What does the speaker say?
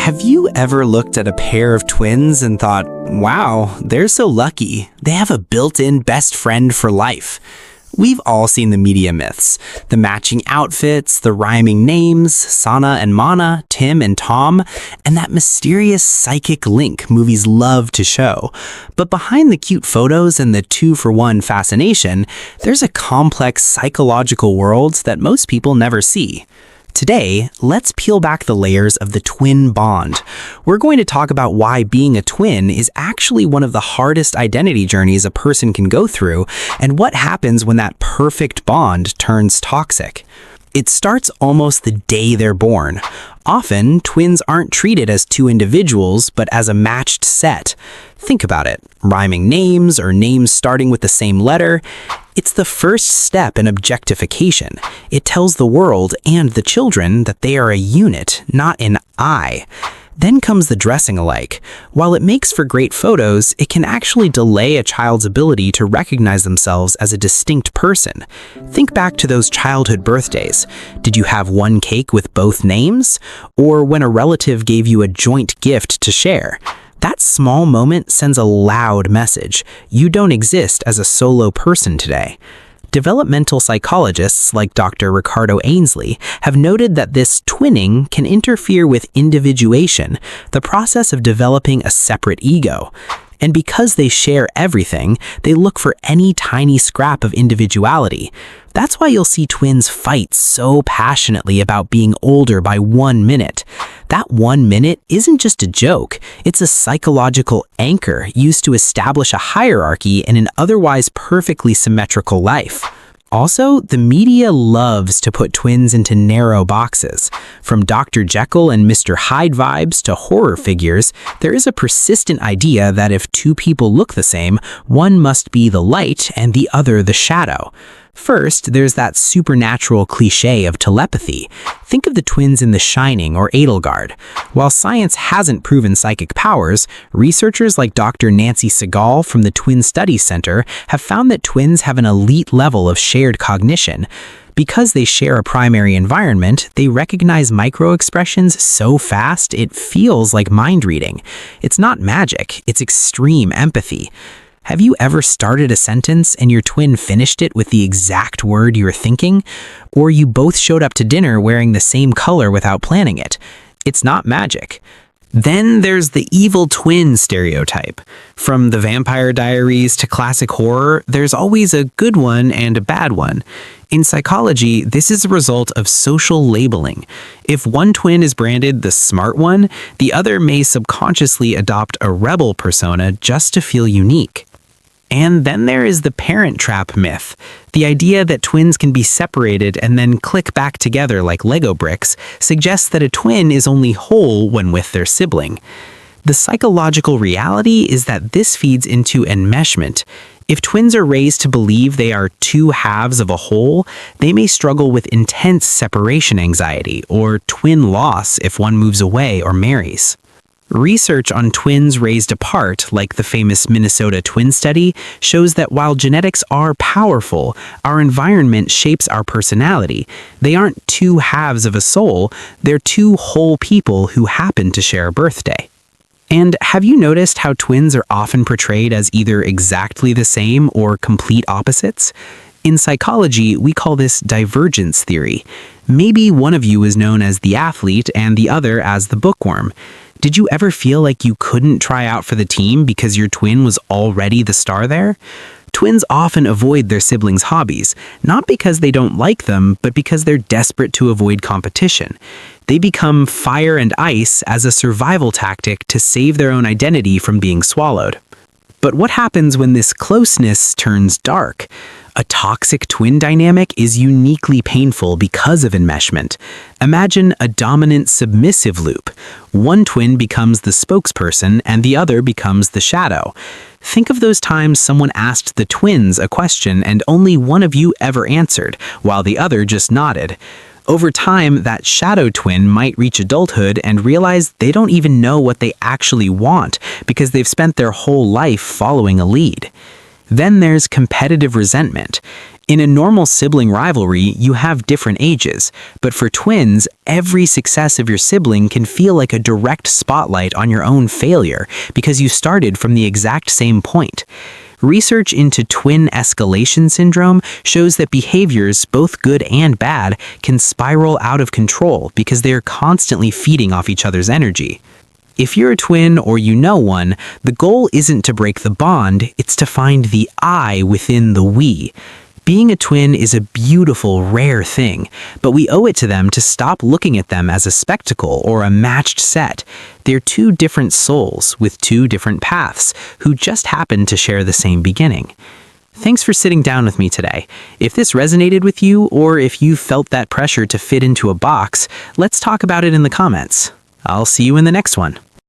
Have you ever looked at a pair of twins and thought, wow, they're so lucky. They have a built-in best friend for life. We've all seen the media myths, the matching outfits, the rhyming names, Sana and Mana, Tim and Tom, and that mysterious psychic link movies love to show. But behind the cute photos and the two-for-one fascination, there's a complex psychological world that most people never see. Today, let's peel back the layers of the twin bond. We're going to talk about why being a twin is actually one of the hardest identity journeys a person can go through, and what happens when that perfect bond turns toxic. It starts almost the day they're born. Often, twins aren't treated as two individuals, but as a matched set. Think about it. Rhyming names or names starting with the same letter. It's the first step in objectification. It tells the world and the children that they are a unit, not an I. Then comes the dressing alike. While it makes for great photos, it can actually delay a child's ability to recognize themselves as a distinct person. Think back to those childhood birthdays. Did you have one cake with both names? Or when a relative gave you a joint gift to share? That small moment sends a loud message. You don't exist as a solo person today. Developmental psychologists like Dr. Ricardo Ainsley have noted that this twinning can interfere with individuation, the process of developing a separate ego. And because they share everything, they look for any tiny scrap of individuality. That's why you'll see twins fight so passionately about being older by 1 minute. That 1 minute isn't just a joke, it's a psychological anchor used to establish a hierarchy in an otherwise perfectly symmetrical life. Also, the media loves to put twins into narrow boxes. From Dr. Jekyll and Mr. Hyde vibes to horror figures, there is a persistent idea that if two people look the same, one must be the light and the other the shadow. First, there's that supernatural cliché of telepathy. Think of the twins in The Shining or Edelgard. While science hasn't proven psychic powers, researchers like Dr. Nancy Segal from the Twin Studies Center have found that twins have an elite level of shared cognition. Because they share a primary environment, they recognize micro-expressions so fast it feels like mind reading. It's not magic, it's extreme empathy. Have you ever started a sentence and your twin finished it with the exact word you were thinking? Or you both showed up to dinner wearing the same color without planning it? It's not magic. Then there's the evil twin stereotype. From the Vampire Diaries to classic horror, there's always a good one and a bad one. In psychology, this is a result of social labeling. If one twin is branded the smart one, the other may subconsciously adopt a rebel persona just to feel unique. And then there is the parent trap myth. The idea that twins can be separated and then click back together like Lego bricks suggests that a twin is only whole when with their sibling. The psychological reality is that this feeds into enmeshment. If twins are raised to believe they are two halves of a whole, they may struggle with intense separation anxiety or twin loss if one moves away or marries. Research on twins raised apart, like the famous Minnesota twin study, shows that while genetics are powerful, our environment shapes our personality. They aren't two halves of a soul, they're two whole people who happen to share a birthday. And have you noticed how twins are often portrayed as either exactly the same or complete opposites? In psychology, we call this divergence theory. Maybe one of you is known as the athlete and the other as the bookworm. Did you ever feel like you couldn't try out for the team because your twin was already the star there? Twins often avoid their siblings' hobbies, not because they don't like them, but because they're desperate to avoid competition. They become fire and ice as a survival tactic to save their own identity from being swallowed. But what happens when this closeness turns dark? A toxic twin dynamic is uniquely painful because of enmeshment. Imagine a dominant submissive loop. One twin becomes the spokesperson and the other becomes the shadow. Think of those times someone asked the twins a question and only one of you ever answered, while the other just nodded. Over time, that shadow twin might reach adulthood and realize they don't even know what they actually want because they've spent their whole life following a lead. Then there's competitive resentment. In a normal sibling rivalry, you have different ages, but for twins, every success of your sibling can feel like a direct spotlight on your own failure because you started from the exact same point. Research into twin escalation syndrome shows that behaviors, both good and bad, can spiral out of control because they are constantly feeding off each other's energy. If you're a twin or you know one, the goal isn't to break the bond, it's to find the I within the we. Being a twin is a beautiful, rare thing, but we owe it to them to stop looking at them as a spectacle or a matched set. They're two different souls with two different paths who just happen to share the same beginning. Thanks for sitting down with me today. If this resonated with you, or if you felt that pressure to fit into a box, let's talk about it in the comments. I'll see you in the next one.